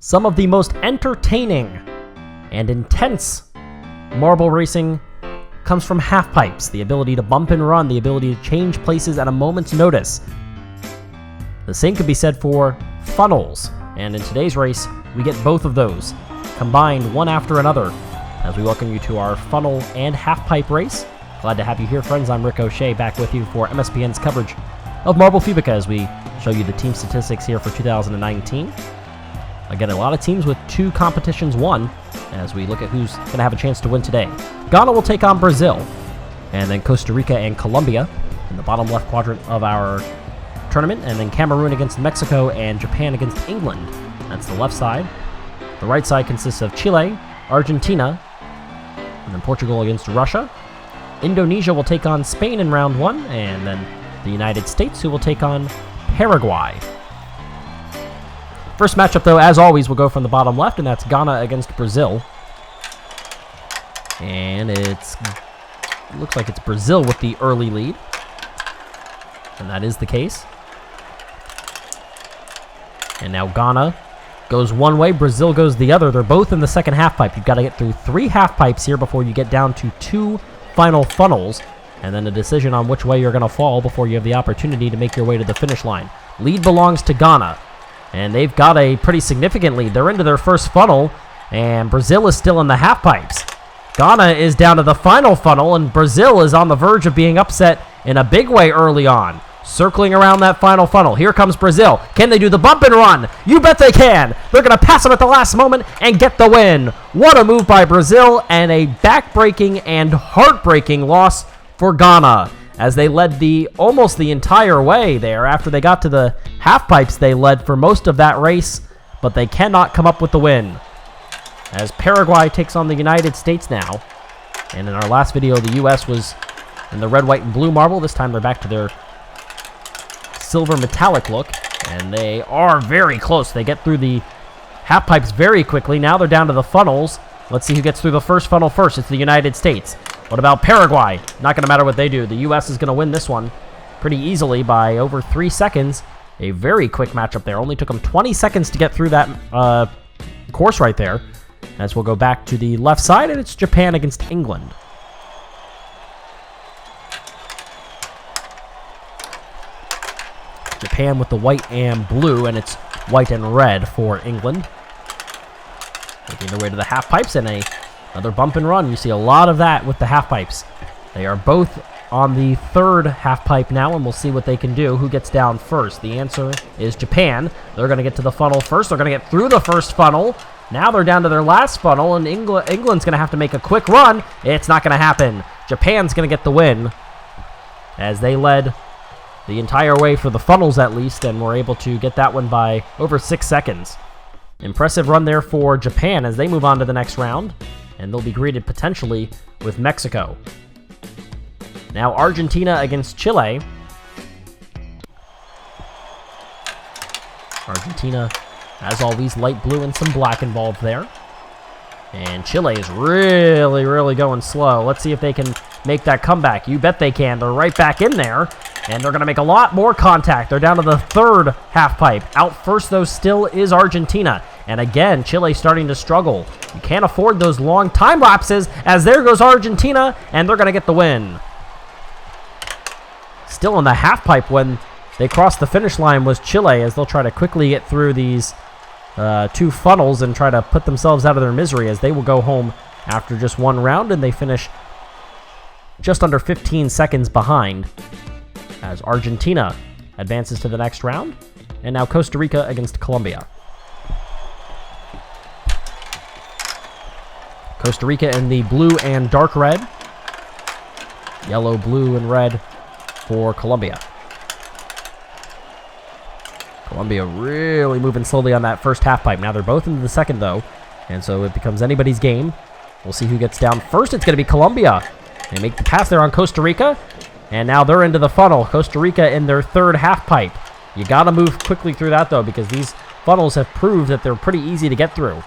Some of the most entertaining and intense marble racing comes from halfpipes, the ability to bump and run, the ability to change places at a moment's notice. The same could be said for funnels, and in today's race, we get both of those, combined one after another, as we welcome you to our funnel and halfpipe race. Glad to have you here, friends. I'm Rick O'Shea, back with you for MSPN's coverage of Marble Fubeca as we show you the team statistics here for 2019. Again, a lot of teams with 2 competitions won as we look at who's going to have a chance to win today. Ghana will take on Brazil, and then Costa Rica and Colombia in the bottom left quadrant of our tournament, and then Cameroon against Mexico and Japan against England. That's the left side. The right side consists of Chile, Argentina, and then Portugal against Russia. Indonesia will take on Spain in round 1, and then the United States, who will take on Paraguay. First matchup, though, as always, will go from the bottom left, and that's Ghana against Brazil. And it looks like it's Brazil with the early lead. And that is the case. And now Ghana goes one way, Brazil goes the other. They're both in the second half pipe. You've got to get through 3 half pipes here before you get down to 2 final funnels, and then a decision on which way you're going to fall before you have the opportunity to make your way to the finish line. Lead belongs to Ghana, and they've got a pretty significant lead. They're into their first funnel, and Brazil is still in the half pipes. Ghana is down to the final funnel, and Brazil is on the verge of being upset in a big way early on. Circling around that final funnel. Here comes Brazil. Can they do the bump and run? You bet they can. They're going to pass them at the last moment and get the win. What a move by Brazil, and a back-breaking and heartbreaking loss for Ghana, as they led almost the entire way there. After they got to the half pipes, they led for most of that race, but they cannot come up with the win. As Paraguay takes on the United States now. And in our last video, the U.S. was in the red, white, and blue marble. This time they're back to their silver metallic look, and they are very close. They get through the half pipes very quickly. Now they're down to the funnels. Let's see who gets through the first funnel first. It's the United States. What about Paraguay? Not going to matter what they do. The U.S. is going to win this one pretty easily by over 3 seconds. A very quick matchup there. Only took them 20 seconds to get through that course right there. As we'll go back to the left side, and it's Japan against England. Japan with the white and blue, and it's white and red for England. Making their way to the half pipes, and another bump and run. You see a lot of that with the half pipes. They are both on the third half pipe now, and we'll see what they can do. Who gets down first? The answer is Japan. They're going to get to the funnel first. They're going to get through the first funnel. Now they're down to their last funnel, and England's going to have to make a quick run. It's not going to happen. Japan's going to get the win, as they led the entire way for the funnels at least, and were able to get that one by over 6 seconds. Impressive run there for Japan as they move on to the next round, and they'll be greeted potentially with Mexico. Now Argentina against Chile. Argentina, as always, light blue and some black involved there. And Chile is really going slow. Let's see if they can make that comeback. You bet they can. They're right back in there, and they're going to make a lot more contact. They're down to the third half pipe. Out first, though, still is Argentina. And again, Chile starting to struggle. You can't afford those long time lapses, as there goes Argentina, and they're going to get the win. Still in the half pipe when they crossed the finish line was Chile, as they'll try to quickly get through these 2 funnels and try to put themselves out of their misery, as they will go home after just 1 round, and they finish just under 15 seconds behind as Argentina advances to the next round. And now Costa Rica against Colombia. Costa Rica in the blue and dark red. Yellow, blue, and red for Colombia. Colombia really moving slowly on that first half pipe. Now they're both into the second, though, and so it becomes anybody's game. We'll see who gets down first. It's going to be Colombia. They make the pass there on Costa Rica, and now they're into the funnel. Costa Rica in their third half pipe. You got to move quickly through that, though, because these funnels have proved that they're pretty easy to get through.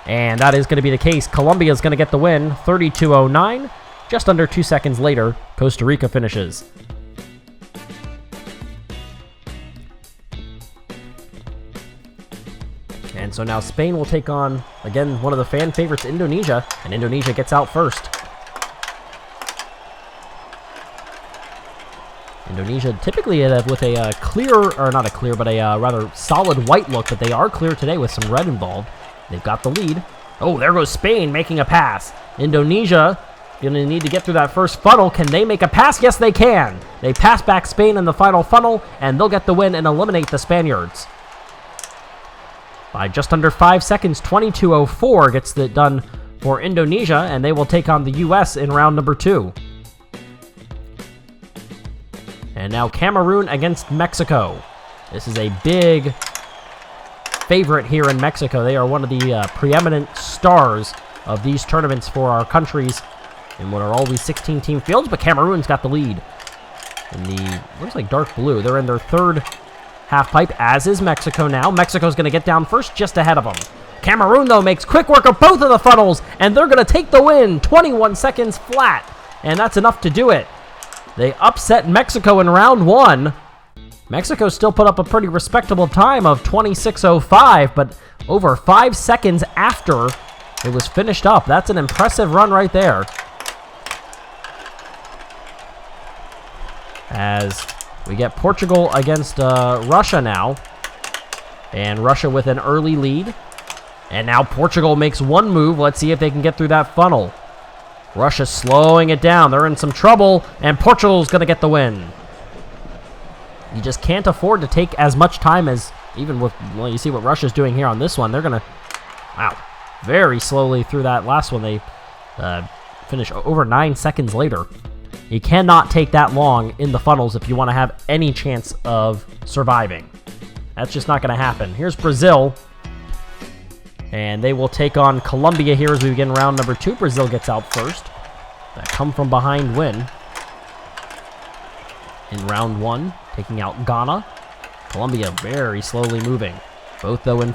And that is going to be the case. Colombia is going to get the win, 32:09. Just under 2 seconds later, Costa Rica finishes. And so now Spain will take on, again, one of the fan favorites, Indonesia, and Indonesia gets out first. Indonesia typically with a clear, or not a clear, but a rather solid white look, but they are clear today with some red involved. They've got the lead. Oh, there goes Spain making a pass. Indonesia going to need to get through that first funnel. Can they make a pass? Yes, they can. They pass back Spain in the final funnel, and they'll get the win and eliminate the Spaniards. By just under 5 seconds, 22:04 gets it done for Indonesia, and they will take on the U.S. in round number 2. And now Cameroon against Mexico. This is a big favorite here in Mexico. They are one of the preeminent stars of these tournaments for our countries in what are always 16-team fields, but Cameroon's got the lead in the, looks like dark blue. They're in their third half pipe, as is Mexico now. Mexico's going to get down first, just ahead of them. Cameroon, though, makes quick work of both of the funnels, and they're going to take the win, 21 seconds flat, and that's enough to do it. They upset Mexico in round 1. Mexico still put up a pretty respectable time of 26:05, but over 5 seconds after it was finished up. That's an impressive run right there. As we get Portugal against Russia now. And Russia with an early lead. And now Portugal makes one move. Let's see if they can get through that funnel. Russia slowing it down. They're in some trouble, and Portugal's going to get the win. You just can't afford to take as much time as, even with, well, you see what Russia's doing here on this one. They're going to, wow, very slowly through that last one. They finish over 9 seconds later. You cannot take that long in the funnels if you want to have any chance of surviving. That's just not going to happen. Here's Brazil. And they will take on Colombia here as we begin round number 2. Brazil gets out first. That come from behind win. In round 1, taking out Ghana. Colombia very slowly moving. Both, though, in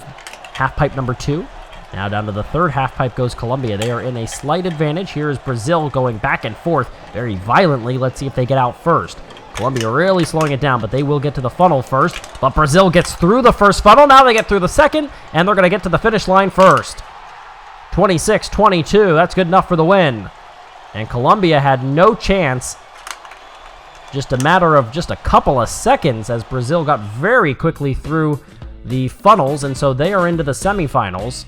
half pipe number 2. Now down to the third half pipe goes Colombia. They are in a slight advantage. Here is Brazil going back and forth very violently. Let's see if they get out first. Colombia really slowing it down, but they will get to the funnel first. But Brazil gets through the first funnel. Now they get through the second, and they're going to get to the finish line first. 26-22. That's good enough for the win. And Colombia had no chance. Just a matter of just a couple of seconds as Brazil got very quickly through the funnels, and so they are into the semifinals.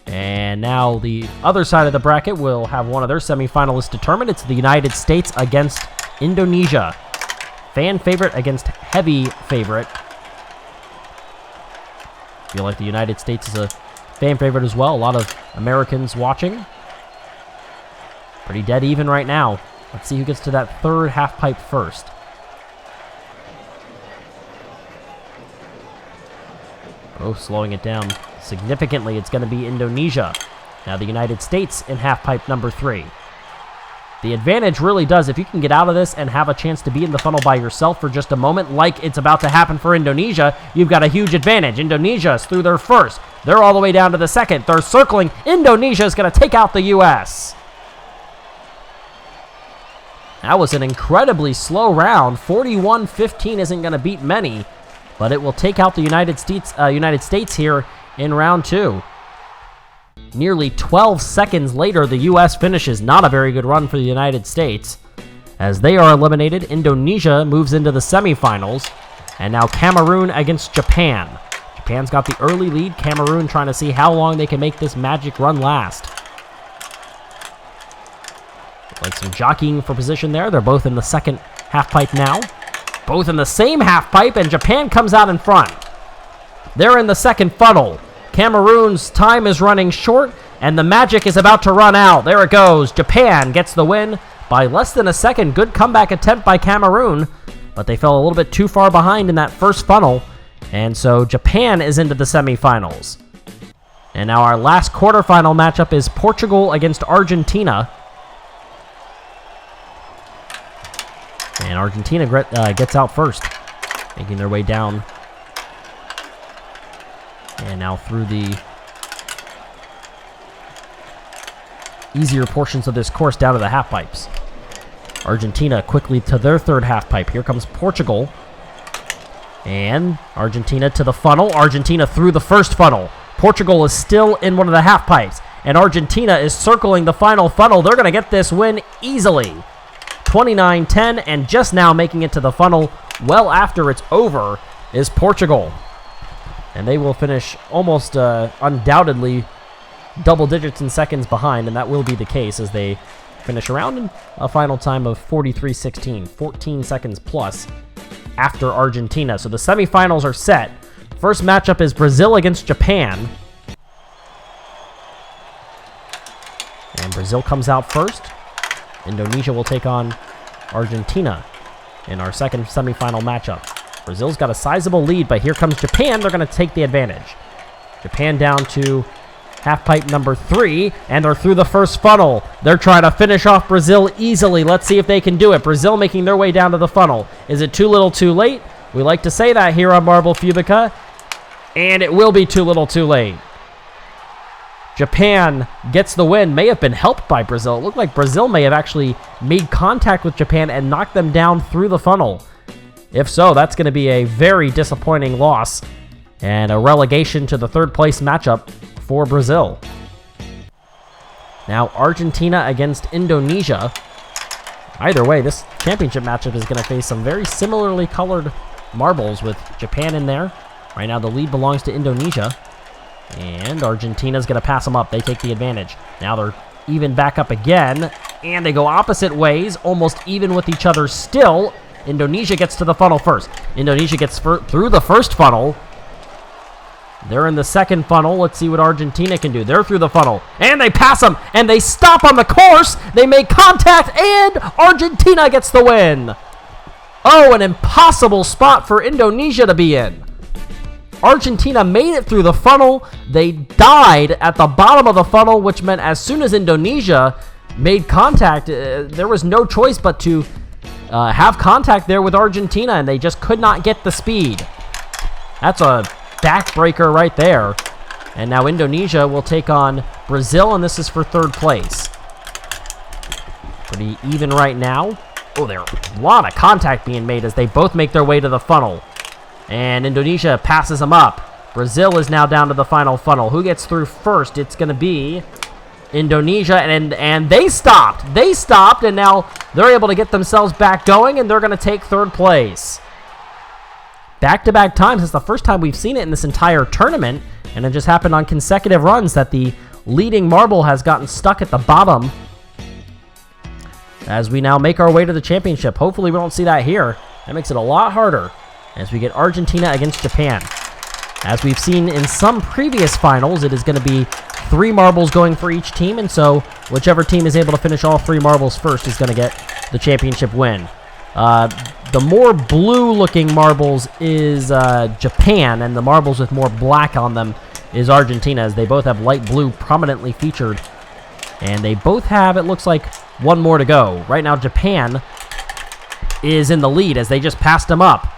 And now the other side of the bracket will have one of their semifinalists determined. It's the United States against Indonesia. Fan favorite against heavy favorite. Feel like the United States is a fan favorite as well. A lot of Americans watching. Pretty dead even right now. Let's see who gets to that third half pipe first. Oh, slowing it down significantly. It's going to be Indonesia. Now the United States in half pipe number 3. The advantage really does, if you can get out of this and have a chance to be in the funnel by yourself for just a moment, like it's about to happen for Indonesia, you've got a huge advantage. Indonesia is through their first. They're all the way down to the second. They're circling. Indonesia is going to take out the U.S. That was an incredibly slow round. 41-15 isn't going to beat many, but it will take out the United States here in round 2. Nearly 12 seconds later, the U.S. finishes. Not a very good run for the United States. As they are eliminated, Indonesia moves into the semifinals. And now Cameroon against Japan. Japan's got the early lead. Cameroon trying to see how long they can make this magic run last. Like some jockeying for position there. They're both in the second half pipe now. Both in the same half pipe, and Japan comes out in front. They're in the second funnel. Cameroon's time is running short, and the magic is about to run out. There it goes. Japan gets the win by less than a second. Good comeback attempt by Cameroon, but they fell a little bit too far behind in that first funnel, and so Japan is into the semifinals. And now our last quarterfinal matchup is Portugal against Argentina. And Argentina gets out first, making their way down. And now through the easier portions of this course down to the half pipes. Argentina quickly to their third half pipe. Here comes Portugal. And Argentina to the funnel. Argentina through the first funnel. Portugal is still in one of the half pipes. And Argentina is circling the final funnel. They're going to get this win easily. 29-10, and just now making it to the funnel well after it's over is Portugal. And they will finish almost undoubtedly double digits in seconds behind, and that will be the case as they finish around in a final time of 43-16, 14 seconds plus after Argentina. So the semifinals are set. First matchup is Brazil against Japan. And Brazil comes out first. Indonesia will take on Argentina in our second semifinal matchup. Brazil's got a sizable lead, but here comes Japan. They're going to take the advantage. Japan down to half pipe number 3, and they're through the first funnel. They're trying to finish off Brazil easily. Let's see if they can do it. Brazil making their way down to the funnel. Is it too little too late? We like to say that here on Marble Fubeca, and it will be too little too late. Japan gets the win. May have been helped by Brazil. It looked like Brazil may have actually made contact with Japan and knocked them down through the funnel. If so, that's going to be a very disappointing loss and a relegation to the third place matchup for Brazil. Now Argentina against Indonesia. Either way, this championship matchup is going to face some very similarly colored marbles with Japan in there. Right now the lead belongs to Indonesia. And Argentina's going to pass them up. They take the advantage. Now they're even back up again. And they go opposite ways, almost even with each other still. Indonesia gets to the funnel first. Indonesia gets through the first funnel. They're in the second funnel. Let's see what Argentina can do. They're through the funnel. And they pass them. And they stop on the course. They make contact. And Argentina gets the win. Oh, an impossible spot for Indonesia to be in. Argentina made it through the funnel. They died at the bottom of the funnel, which meant as soon as Indonesia made contact, there was no choice but to have contact there with Argentina, and they just could not get the speed. That's a backbreaker right there. And now Indonesia will take on Brazil, and this is for third place. Pretty even right now. Oh, there's a lot of contact being made as they both make their way to the funnel. And Indonesia passes them up. Brazil is now down to the final funnel. Who gets through first? It's going to be Indonesia, and they stopped. They stopped, and now they're able to get themselves back going, and they're going to take third place. Back-to-back times. It's the first time we've seen it in this entire tournament, and it just happened on consecutive runs that the leading marble has gotten stuck at the bottom as we now make our way to the championship. Hopefully we don't see that here. That makes it a lot harder as we get Argentina against Japan. As we've seen in some previous finals, it is going to be 3 marbles going for each team, and so whichever team is able to finish all 3 marbles first is going to get the championship win. The more blue-looking marbles is Japan, and the marbles with more black on them is Argentina, as they both have light blue prominently featured. And they both have, it looks like, 1 more to go. Right now, Japan is in the lead as they just passed them up.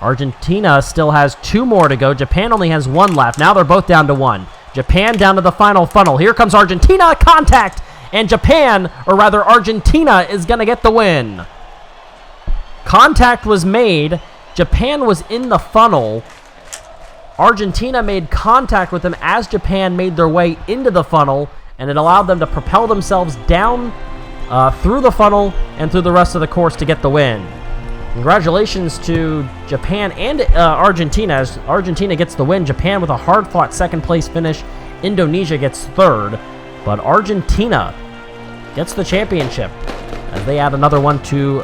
Argentina still has 2 more to go. Japan only has 1 left. Now they're both down to 1. Japan down to the final funnel. Here comes Argentina. Contact! And Japan, or rather Argentina, is going to get the win. Contact was made. Japan was in the funnel. Argentina made contact with them as Japan made their way into the funnel, and it allowed them to propel themselves down through the funnel and through the rest of the course to get the win. Congratulations to Japan and Argentina, as Argentina gets the win. Japan with a hard-fought second-place finish. Indonesia gets third, but Argentina gets the championship as they add another one to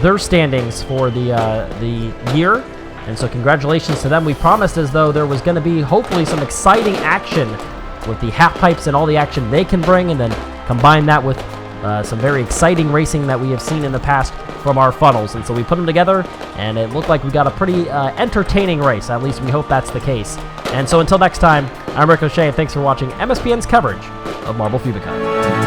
their standings for the year. And so congratulations to them. We promised as though there was going to be hopefully some exciting action with the half pipes and all the action they can bring, and then combine that with some very exciting racing that we have seen in the past from our funnels. And so we put them together, and it looked like we got a pretty entertaining race. At least we hope that's the case. And so until next time, I'm Ricochet, and thanks for watching MSPN's coverage of Marble Fubeca.